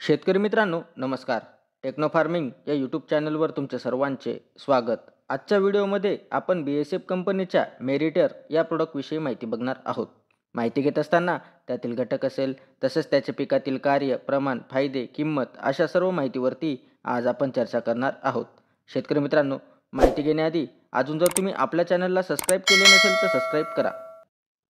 शेतकरी मित्रांनो नमस्कार. टेक्नो फार्मिंग या यूट्यूब चॅनलवर तुमचे सर्वांचे स्वागत. आजच्या व्हिडिओमध्ये आपण BASF कंपनीच्या मेरिटर या प्रोडक्टविषयी माहिती बघणार आहोत. माहिती घेत असताना त्यातील घटक असेल तसेच त्याच्या पिकातील कार्य, प्रमाण, फायदे, किंमत अशा सर्व माहितीवरती आज आपण चर्चा करणार आहोत. शेतकरी मित्रांनो, माहिती घेण्याआधी अजून जर तुम्ही आपल्या चॅनलला सबस्क्राईब केले नसेल तर सबस्क्राईब करा.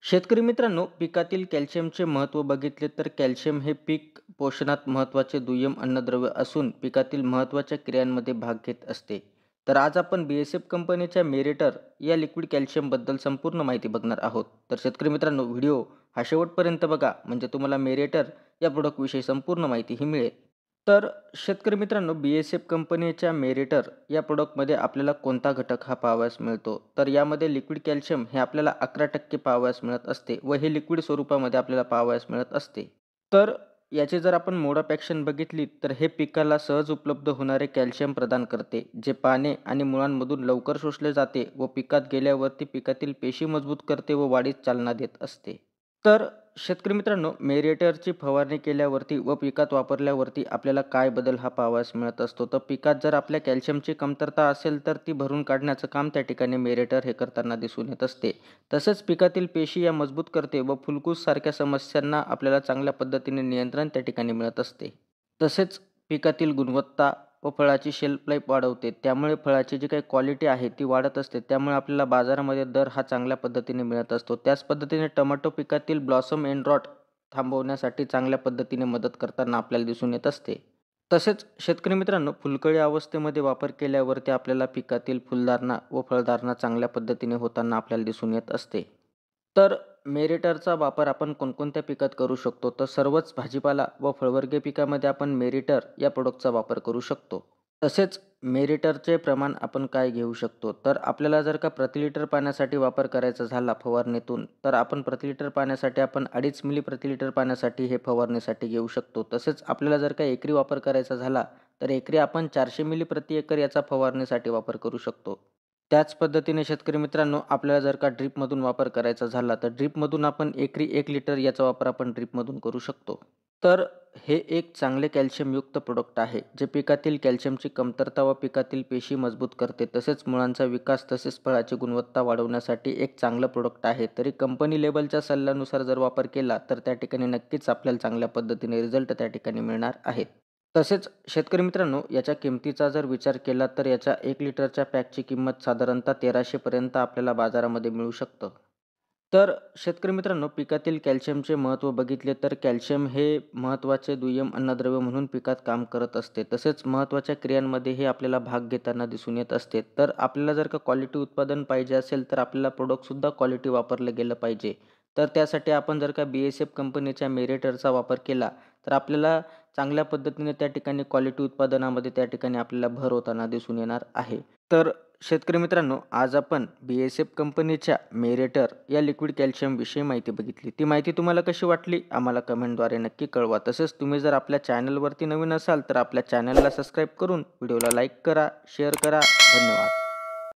शेतकरी मित्रांनो, पिकातील कॅल्शियमचे महत्त्व बघितले तर कॅल्शियम हे पीक पोषणात महत्त्वाचे दुय्यम अन्नद्रव्य असून पिकातील महत्त्वाच्या क्रियांमध्ये भाग घेत असते. तर आज आपण BASF कंपनीच्या मेरिटर या लिक्विड कॅल्शियमबद्दल संपूर्ण माहिती बघणार आहोत. तर शेतकरी मित्रांनो, व्हिडिओ हा शेवटपर्यंत बघा म्हणजे तुम्हाला मेरिटर या प्रोडक्टविषयी संपूर्ण माहितीही मिळेल. तर शेतकरी मित्रांनो, BASF कंपनीच्या मेरिटर या प्रोडक्टमध्ये आपल्याला कोणता घटक हा पाहावयास मिळतो? तर यामध्ये लिक्विड कॅल्शियम हे आपल्याला 11% पाहावयास मिळत असते व हे लिक्विड स्वरूपामध्ये आपल्याला पाहावयास मिळत असते. तर याची जर आपण मोड ऑफ ॲक्शन बघितली तर हे पिकाला सहज उपलब्ध होणारे कॅल्शियम प्रदान करते, जे पाने आणि मुळांमधून लवकर शोषले जाते व पिकात गेल्यावरती पिकातील पेशी मजबूत करते व वाढीस चालना देत असते. तर शेतकरी मित्रांनो, मेरिटरची फवारणी केल्यावरती व पिकात वापरल्यावरती आपल्याला काय बदल हा पाहावयास मिळत असतो? तर पिकात जर आपल्या कॅल्शियमची कमतरता असेल तर ती भरून काढण्याचं काम त्या ठिकाणी मेरिटर हे करताना दिसून येत असते. तसेच पिकातील पेशी या मजबूत करते व फुलकुस सारख्या समस्यांना आपल्याला चांगल्या पद्धतीने नियंत्रण त्या ठिकाणी मिळत असते. तसेच पिकातील गुणवत्ता व फळाची शेल्फ लाईफ वाढवते. त्यामुळे फळाची जी काही क्वालिटी आहे ती वाढत असते. त्यामुळे आपल्याला बाजारामध्ये दर हा चांगल्या पद्धतीने मिळत असतो. त्याच पद्धतीने टोमॅटो पिकातील ब्लॉसम एंड रॉट थांबवण्यासाठी चांगल्या पद्धतीने मदत करताना आपल्याला दिसून येत असते. तसेच शेतकरी मित्रांनो, फुलकळी अवस्थेमध्ये वापर केल्यावरती आपल्याला पिकातील फुलधारणा व फळधारणा चांगल्या पद्धतीने होताना आपल्याला दिसून येत असते. तर मेरिटरचा वापर आपण कोणकोणत्या पिकात करू शकतो? तर सर्वच भाजीपाला व फळवर्गीय पिकामध्ये आपण मेरिटर या प्रोडक्टचा वापर करू शकतो. तसेच मेरिटरचे प्रमाण आपण काय घेऊ शकतो? तर आपल्याला जर का प्रति लिटर पाण्यासाठी वापर करायचा झाला फवारणीतून, तर आपण प्रति लिटर पाण्यासाठी आपण 2.5 मिली प्रति लिटर पाण्यासाठी हे फवारणीसाठी घेऊ शकतो. तसेच आपल्याला जर का एकरी वापर करायचा झाला, तर एकरी आपण 400 मिली प्रति एकर याचा फवारणीसाठी वापर करू शकतो. त्याच पद्धतीने शेतकरी मित्रांनो, आपल्याला जर का ड्रिपमधून वापर करायचा झाला, तर ड्रिपमधून आपण एकरी 1 लिटर याचा वापर आपण ड्रिपमधून करू शकतो. तर हे एक चांगले कॅल्शियमयुक्त प्रोडक्ट आहे, जे पिकातील कॅल्शियमची कमतरता व पिकातील पेशी मजबूत करते. तसेच मुळांचा विकास तसेच फळाची गुणवत्ता वाढवण्यासाठी एक चांगलं प्रोडक्ट आहे. तरी कंपनी लेबलच्या सल्ल्यानुसार जर वापर केला, तर त्या ठिकाणी नक्कीच आपल्याला चांगल्या पद्धतीने रिझल्ट त्या ठिकाणी मिळणार आहेत. तसेच शेतकरी मित्रांनो, याच्या किमतीचा जर विचार केला तर याच्या 1 लिटरच्या पॅकची किंमत साधारणतः 1300 पर्यंत आपल्याला बाजारामध्ये मिळू शकतं. तर शेतकरी मित्रांनो, पिकातील कॅल्शियमचे महत्त्व बघितले तर कॅल्शियम हे महत्त्वाचे दुय्यम अन्नद्रव्य म्हणून पिकात काम करत असते. तसेच महत्त्वाच्या क्रियांमध्ये हे आपल्याला भाग घेताना दिसून येत असते. तर आपल्याला जर का क्वालिटी उत्पादन पाहिजे असेल तर आपल्याला प्रोडक्टसुद्धा क्वालिटी वापरलं गेलं पाहिजे. तर त्यासाठी आपण जर का BASF कंपनीच्या मेरिटरचा वापर केला, तर आपल्याला चांगल्या पद्धतीने त्या ठिकाणी क्वालिटी उत्पादनामध्ये त्या ठिकाणी आपल्याला भर होताना दिसून येणार आहे. तर शेतकरी मित्रांनो, आज आपण BASF कंपनीच्या मेरिटर या लिक्विड कॅल्शियमविषयी माहिती बघितली. ती माहिती तुम्हाला कशी वाटली आम्हाला कमेंटद्वारे नक्की कळवा. तसेच तुम्ही जर आपल्या चॅनलवरती नवीन असाल तर आपल्या चॅनलला सबस्क्राईब करून व्हिडिओला लाईक करा, शेअर करा. धन्यवाद.